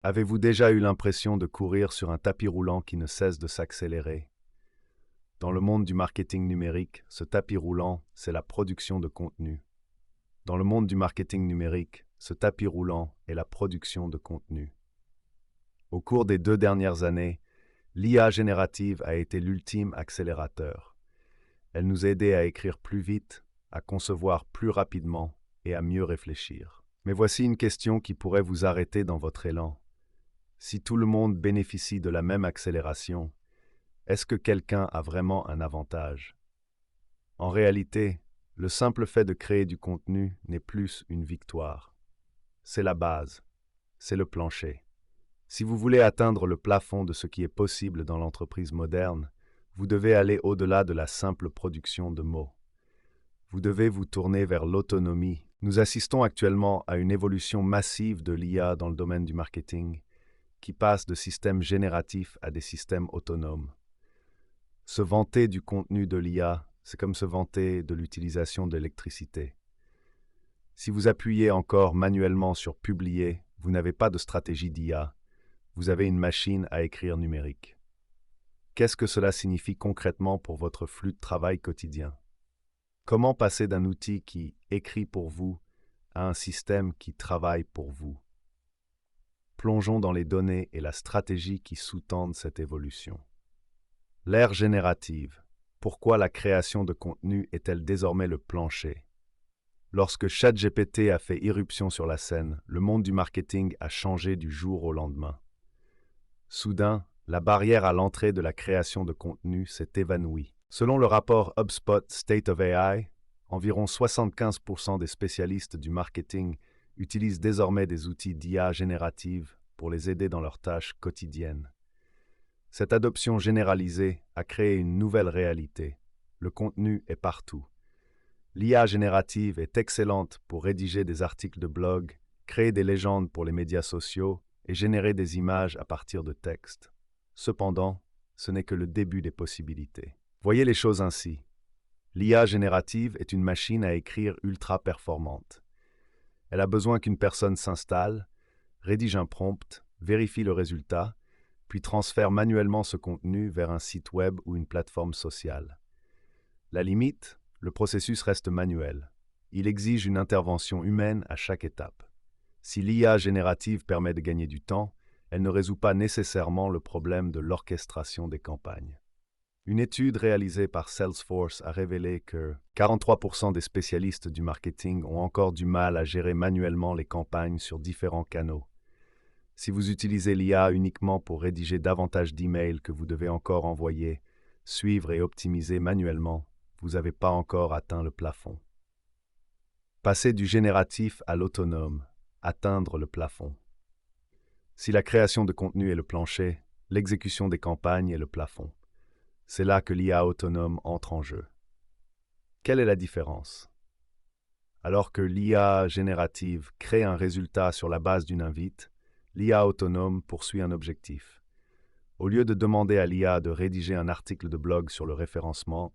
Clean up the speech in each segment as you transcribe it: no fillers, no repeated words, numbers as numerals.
Avez-vous déjà eu l'impression de courir sur un tapis roulant qui ne cesse de s'accélérer? Dans le monde du marketing numérique, ce tapis roulant, c'est la production de contenu. Dans le monde du marketing numérique, ce tapis roulant est la production de contenu. Au cours des 2 dernières années, l'IA générative a été l'ultime accélérateur. Elle nous a aidés à écrire plus vite, à concevoir plus rapidement et à mieux réfléchir. Mais voici une question qui pourrait vous arrêter dans votre élan. Si tout le monde bénéficie de la même accélération, est-ce que quelqu'un a vraiment un avantage? En réalité, le simple fait de créer du contenu n'est plus une victoire. C'est la base, c'est le plancher. Si vous voulez atteindre le plafond de ce qui est possible dans l'entreprise moderne, vous devez aller au-delà de la simple production de mots. Vous devez vous tourner vers l'autonomie. Nous assistons actuellement à une évolution massive de l'IA dans le domaine du marketing, qui passe de systèmes génératifs à des systèmes autonomes. Se vanter du contenu de l'IA, c'est comme se vanter de l'utilisation de l'électricité. Si vous appuyez encore manuellement sur Publier, vous n'avez pas de stratégie d'IA, vous avez une machine à écrire numérique. Qu'est-ce que cela signifie concrètement pour votre flux de travail quotidien? Comment passer d'un outil qui écrit pour vous à un système qui travaille pour vous? Plongeons dans les données et la stratégie qui sous-tendent cette évolution. L'ère générative. Pourquoi la création de contenu est-elle désormais le plancher? Lorsque ChatGPT a fait irruption sur la scène, le monde du marketing a changé du jour au lendemain. Soudain, la barrière à l'entrée de la création de contenu s'est évanouie. Selon le rapport HubSpot State of AI, environ 75% des spécialistes du marketing utilisent désormais des outils d'IA générative pour les aider dans leurs tâches quotidiennes. Cette adoption généralisée a créé une nouvelle réalité. Le contenu est partout. L'IA générative est excellente pour rédiger des articles de blog, créer des légendes pour les médias sociaux et générer des images à partir de textes. Cependant, ce n'est que le début des possibilités. Voyez les choses ainsi. L'IA générative est une machine à écrire ultra performante. Elle a besoin qu'une personne s'installe, rédige un prompt, vérifie le résultat, puis transfère manuellement ce contenu vers un site web ou une plateforme sociale. La limite, le processus reste manuel. Il exige une intervention humaine à chaque étape. Si l'IA générative permet de gagner du temps, elle ne résout pas nécessairement le problème de l'orchestration des campagnes. Une étude réalisée par Salesforce a révélé que 43% des spécialistes du marketing ont encore du mal à gérer manuellement les campagnes sur différents canaux. Si vous utilisez l'IA uniquement pour rédiger davantage d'emails que vous devez encore envoyer, suivre et optimiser manuellement, vous n'avez pas encore atteint le plafond. Passer du génératif à l'autonome, atteindre le plafond. Si la création de contenu est le plancher, l'exécution des campagnes est le plafond. C'est là que l'IA autonome entre en jeu. Quelle est la différence? Alors que l'IA générative crée un résultat sur la base d'une invite, l'IA autonome poursuit un objectif. Au lieu de demander à l'IA de rédiger un article de blog sur le référencement,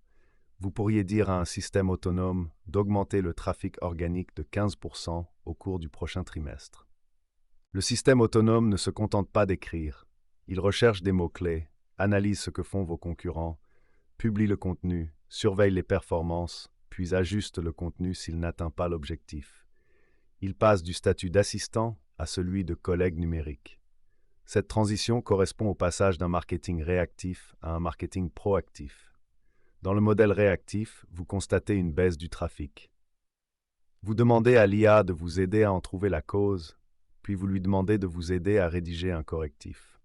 vous pourriez dire à un système autonome d'augmenter le trafic organique de 15% au cours du prochain trimestre. Le système autonome ne se contente pas d'écrire. Il recherche des mots-clés, analyse ce que font vos concurrents, publie le contenu, surveille les performances, puis ajuste le contenu s'il n'atteint pas l'objectif. Il passe du statut d'assistant à celui de collègue numérique. Cette transition correspond au passage d'un marketing réactif à un marketing proactif. Dans le modèle réactif, vous constatez une baisse du trafic. Vous demandez à l'IA de vous aider à en trouver la cause, puis vous lui demandez de vous aider à rédiger un correctif.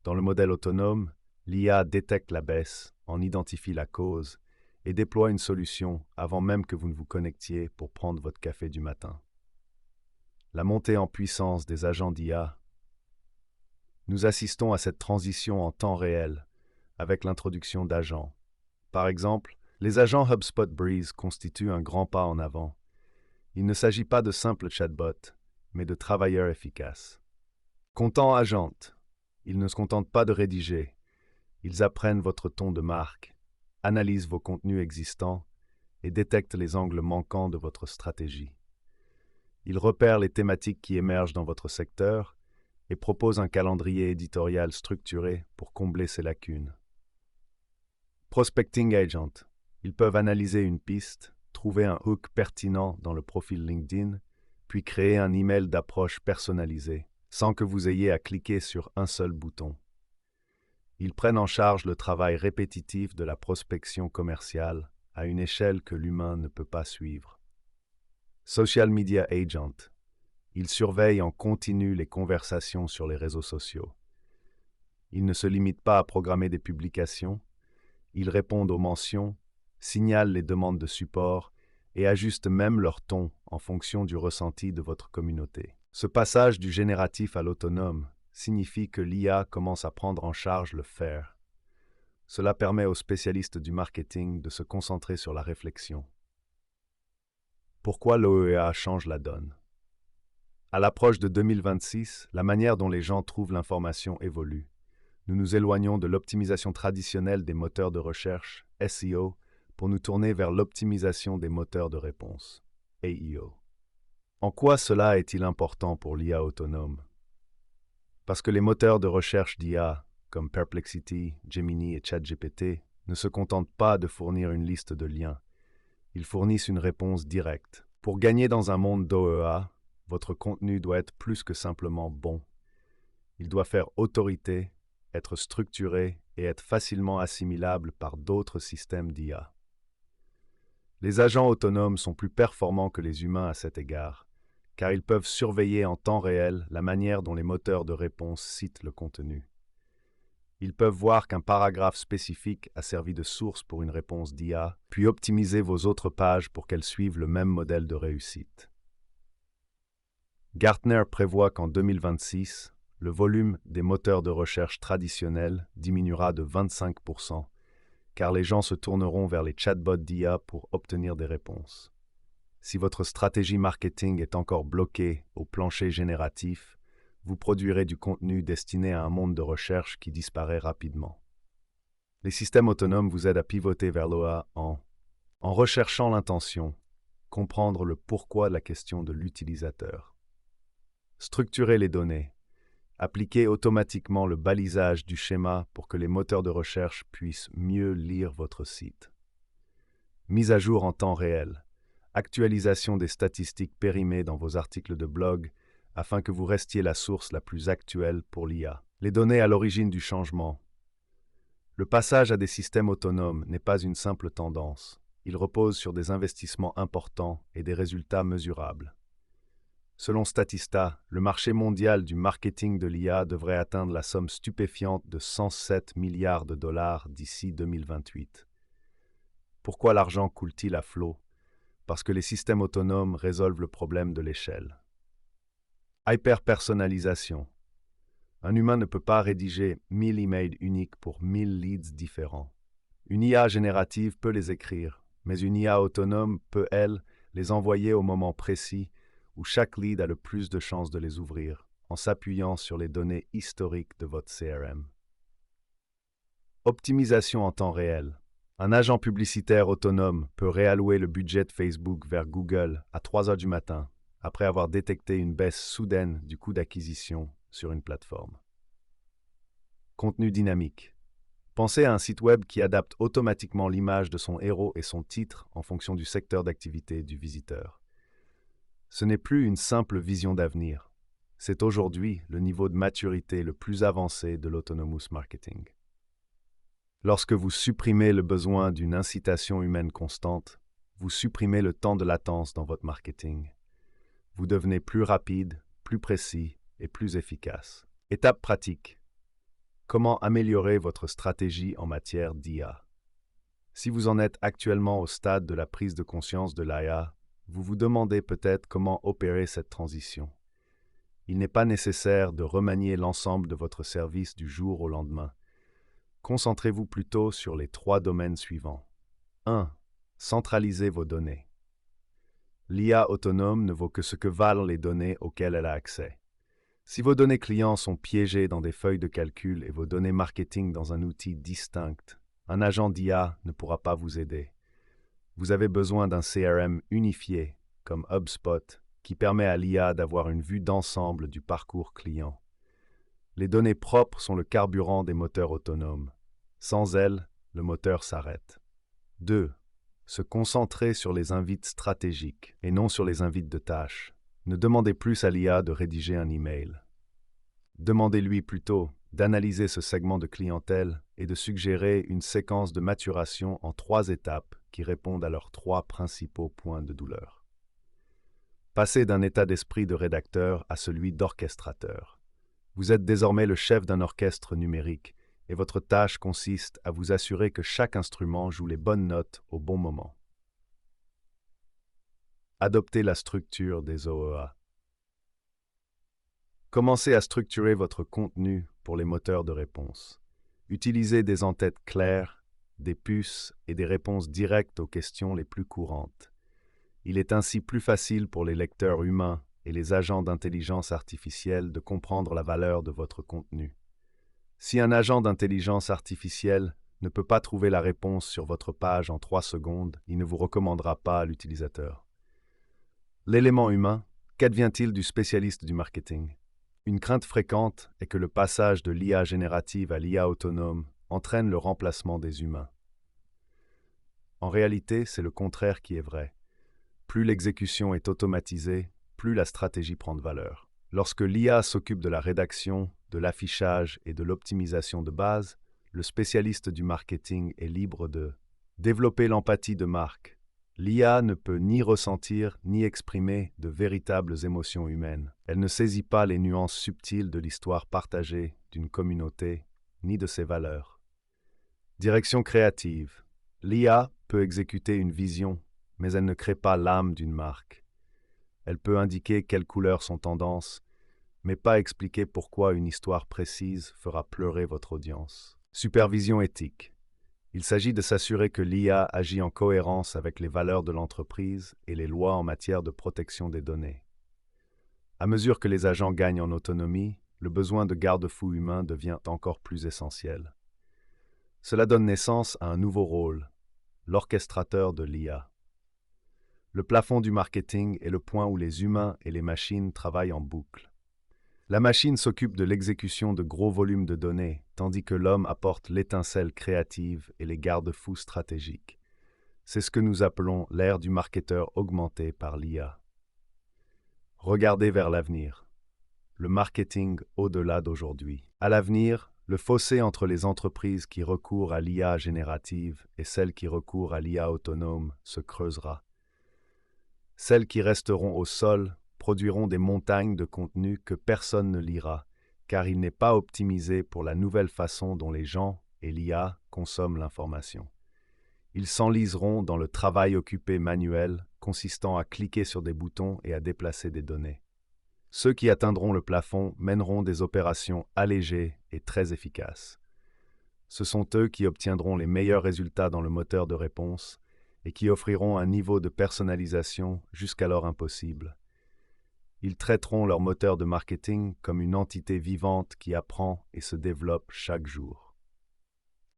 Dans le modèle autonome, l'IA détecte la baisse, en identifie la cause et déploie une solution avant même que vous ne vous connectiez pour prendre votre café du matin. La montée en puissance des agents d'IA. Nous assistons à cette transition en temps réel avec l'introduction d'agents. Par exemple, les agents HubSpot Breeze constituent un grand pas en avant. Il ne s'agit pas de simples chatbots, mais de travailleurs efficaces. Content Agent. Ils ne se contentent pas de rédiger. Ils apprennent votre ton de marque, analysent vos contenus existants et détectent les angles manquants de votre stratégie. Ils repèrent les thématiques qui émergent dans votre secteur et propose un calendrier éditorial structuré pour combler ces lacunes. Prospecting Agent. Ils peuvent analyser une piste, trouver un hook pertinent dans le profil LinkedIn, puis créer un email d'approche personnalisé, sans que vous ayez à cliquer sur un seul bouton. Ils prennent en charge le travail répétitif de la prospection commerciale à une échelle que l'humain ne peut pas suivre. Social Media Agent. Ils surveillent en continu les conversations sur les réseaux sociaux. Ils ne se limitent pas à programmer des publications, ils répondent aux mentions, signalent les demandes de support et ajustent même leur ton en fonction du ressenti de votre communauté. Ce passage du génératif à l'autonome signifie que l'IA commence à prendre en charge le faire. Cela permet aux spécialistes du marketing de se concentrer sur la réflexion. Pourquoi l'OEA change la donne? À l'approche de 2026, la manière dont les gens trouvent l'information évolue. Nous nous éloignons de l'optimisation traditionnelle des moteurs de recherche, SEO, pour nous tourner vers l'optimisation des moteurs de réponse, AEO. En quoi cela est-il important pour l'IA autonome? Parce que les moteurs de recherche d'IA, comme Perplexity, Gemini et ChatGPT, ne se contentent pas de fournir une liste de liens. Ils fournissent une réponse directe. Pour gagner dans un monde d'OEA, votre contenu doit être plus que simplement bon. Il doit faire autorité, être structuré et être facilement assimilable par d'autres systèmes d'IA. Les agents autonomes sont plus performants que les humains à cet égard, car ils peuvent surveiller en temps réel la manière dont les moteurs de réponse citent le contenu. Ils peuvent voir qu'un paragraphe spécifique a servi de source pour une réponse d'IA, puis optimiser vos autres pages pour qu'elles suivent le même modèle de réussite. Gartner prévoit qu'en 2026, le volume des moteurs de recherche traditionnels diminuera de 25%, car les gens se tourneront vers les chatbots d'IA pour obtenir des réponses. Si votre stratégie marketing est encore bloquée au plancher génératif, vous produirez du contenu destiné à un monde de recherche qui disparaît rapidement. Les systèmes autonomes vous aident à pivoter vers l'OA en recherchant l'intention, comprendre le pourquoi de la question de l'utilisateur. Structurer les données. Appliquer automatiquement le balisage du schéma pour que les moteurs de recherche puissent mieux lire votre site. Mise à jour en temps réel. Actualisation des statistiques périmées dans vos articles de blog afin que vous restiez la source la plus actuelle pour l'IA. Les données à l'origine du changement. Le passage à des systèmes autonomes n'est pas une simple tendance. Il repose sur des investissements importants et des résultats mesurables. Selon Statista, le marché mondial du marketing de l'IA devrait atteindre la somme stupéfiante de 107 milliards de dollars d'ici 2028. Pourquoi l'argent coule-t-il à flot? Parce que les systèmes autonomes résolvent le problème de l'échelle. Hyper-personnalisation. Un humain ne peut pas rédiger 1000 emails uniques pour 1000 leads différents. Une IA générative peut les écrire, mais une IA autonome peut, elle, les envoyer au moment précis où chaque lead a le plus de chances de les ouvrir, en s'appuyant sur les données historiques de votre CRM. Optimisation en temps réel. Un agent publicitaire autonome peut réallouer le budget de Facebook vers Google à 3 heures du matin, après avoir détecté une baisse soudaine du coût d'acquisition sur une plateforme. Contenu dynamique. Pensez à un site web qui adapte automatiquement l'image de son héros et son titre en fonction du secteur d'activité du visiteur. Ce n'est plus une simple vision d'avenir. C'est aujourd'hui le niveau de maturité le plus avancé de l'autonomous marketing. Lorsque vous supprimez le besoin d'une incitation humaine constante, vous supprimez le temps de latence dans votre marketing. Vous devenez plus rapide, plus précis et plus efficace. Étape pratique. Comment améliorer votre stratégie en matière d'IA? Si vous en êtes actuellement au stade de la prise de conscience de l'IA, vous vous demandez peut-être comment opérer cette transition. Il n'est pas nécessaire de remanier l'ensemble de votre service du jour au lendemain. Concentrez-vous plutôt sur les 3 domaines suivants. 1. Centralisez vos données. L'IA autonome ne vaut que ce que valent les données auxquelles elle a accès. Si vos données clients sont piégées dans des feuilles de calcul et vos données marketing dans un outil distinct, un agent d'IA ne pourra pas vous aider. Vous avez besoin d'un CRM unifié, comme HubSpot, qui permet à l'IA d'avoir une vue d'ensemble du parcours client. Les données propres sont le carburant des moteurs autonomes. Sans elles, le moteur s'arrête. 2. Se concentrer sur les invites stratégiques et non sur les invites de tâches. Ne demandez plus à l'IA de rédiger un email. Demandez-lui plutôt d'analyser ce segment de clientèle et de suggérer une séquence de maturation en 3 étapes qui répondent à leurs 3 principaux points de douleur. Passez d'un état d'esprit de rédacteur à celui d'orchestrateur. Vous êtes désormais le chef d'un orchestre numérique et votre tâche consiste à vous assurer que chaque instrument joue les bonnes notes au bon moment. Adoptez la structure des OEA. Commencez à structurer votre contenu pour les moteurs de réponse. Utilisez des en-têtes claires, des puces et des réponses directes aux questions les plus courantes. Il est ainsi plus facile pour les lecteurs humains et les agents d'intelligence artificielle de comprendre la valeur de votre contenu. Si un agent d'intelligence artificielle ne peut pas trouver la réponse sur votre page en 3 secondes, il ne vous recommandera pas à l'utilisateur. L'élément humain, qu'advient-il du spécialiste du marketing? Une crainte fréquente est que le passage de l'IA générative à l'IA autonome entraîne le remplacement des humains. En réalité, c'est le contraire qui est vrai. Plus l'exécution est automatisée, plus la stratégie prend de valeur. Lorsque l'IA s'occupe de la rédaction, de l'affichage et de l'optimisation de base, le spécialiste du marketing est libre de développer l'empathie de marque. L'IA ne peut ni ressentir ni exprimer de véritables émotions humaines. Elle ne saisit pas les nuances subtiles de l'histoire partagée d'une communauté, ni de ses valeurs. Direction créative. L'IA peut exécuter une vision, mais elle ne crée pas l'âme d'une marque. Elle peut indiquer quelles couleurs sont tendances, mais pas expliquer pourquoi une histoire précise fera pleurer votre audience. Supervision éthique. Il s'agit de s'assurer que l'IA agit en cohérence avec les valeurs de l'entreprise et les lois en matière de protection des données. À mesure que les agents gagnent en autonomie, le besoin de garde-fous humains devient encore plus essentiel. Cela donne naissance à un nouveau rôle, l'orchestrateur de l'IA. Le plafond du marketing est le point où les humains et les machines travaillent en boucle. La machine s'occupe de l'exécution de gros volumes de données, tandis que l'homme apporte l'étincelle créative et les garde-fous stratégiques. C'est ce que nous appelons l'ère du marketeur augmenté par l'IA. Regardez vers l'avenir. Le marketing au-delà d'aujourd'hui. À l'avenir, le fossé entre les entreprises qui recourent à l'IA générative et celles qui recourent à l'IA autonome se creusera. Celles qui resteront au sol produiront des montagnes de contenu que personne ne lira, car il n'est pas optimisé pour la nouvelle façon dont les gens et l'IA consomment l'information. Ils s'enliseront dans le travail occupé manuel, consistant à cliquer sur des boutons et à déplacer des données. Ceux qui atteindront le plafond mèneront des opérations allégées et très efficaces. Ce sont eux qui obtiendront les meilleurs résultats dans le moteur de réponse et qui offriront un niveau de personnalisation jusqu'alors impossible. Ils traiteront leur moteur de marketing comme une entité vivante qui apprend et se développe chaque jour.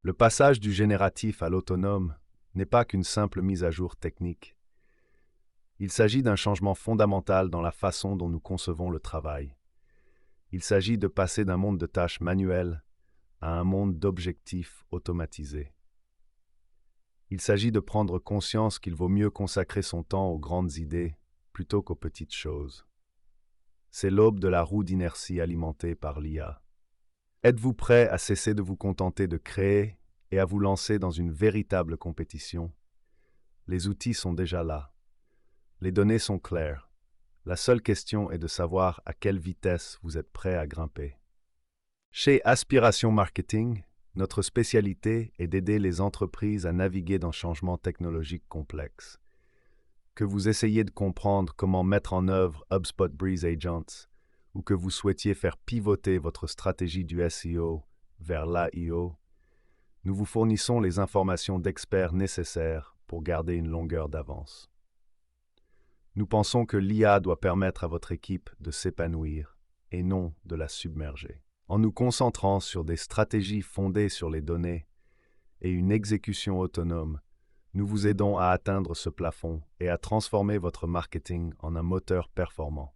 Le passage du génératif à l'autonome n'est pas qu'une simple mise à jour technique. Il s'agit d'un changement fondamental dans la façon dont nous concevons le travail. Il s'agit de passer d'un monde de tâches manuelles à un monde d'objectifs automatisés. Il s'agit de prendre conscience qu'il vaut mieux consacrer son temps aux grandes idées plutôt qu'aux petites choses. C'est l'aube de la roue d'inertie alimentée par l'IA. Êtes-vous prêt à cesser de vous contenter de créer et à vous lancer dans une véritable compétition? Les outils sont déjà là. Les données sont claires. La seule question est de savoir à quelle vitesse vous êtes prêt à grimper. Chez Aspiration Marketing, notre spécialité est d'aider les entreprises à naviguer dans changements technologiques complexes. Que vous essayez de comprendre comment mettre en œuvre HubSpot Breeze Agents ou que vous souhaitiez faire pivoter votre stratégie du SEO vers l'AIO, nous vous fournissons les informations d'experts nécessaires pour garder une longueur d'avance. Nous pensons que l'IA doit permettre à votre équipe de s'épanouir et non de la submerger. En nous concentrant sur des stratégies fondées sur les données et une exécution autonome, nous vous aidons à atteindre ce plafond et à transformer votre marketing en un moteur performant.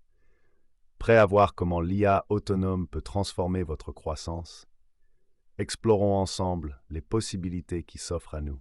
Prêt à voir comment l'IA autonome peut transformer votre croissance? Explorons ensemble les possibilités qui s'offrent à nous.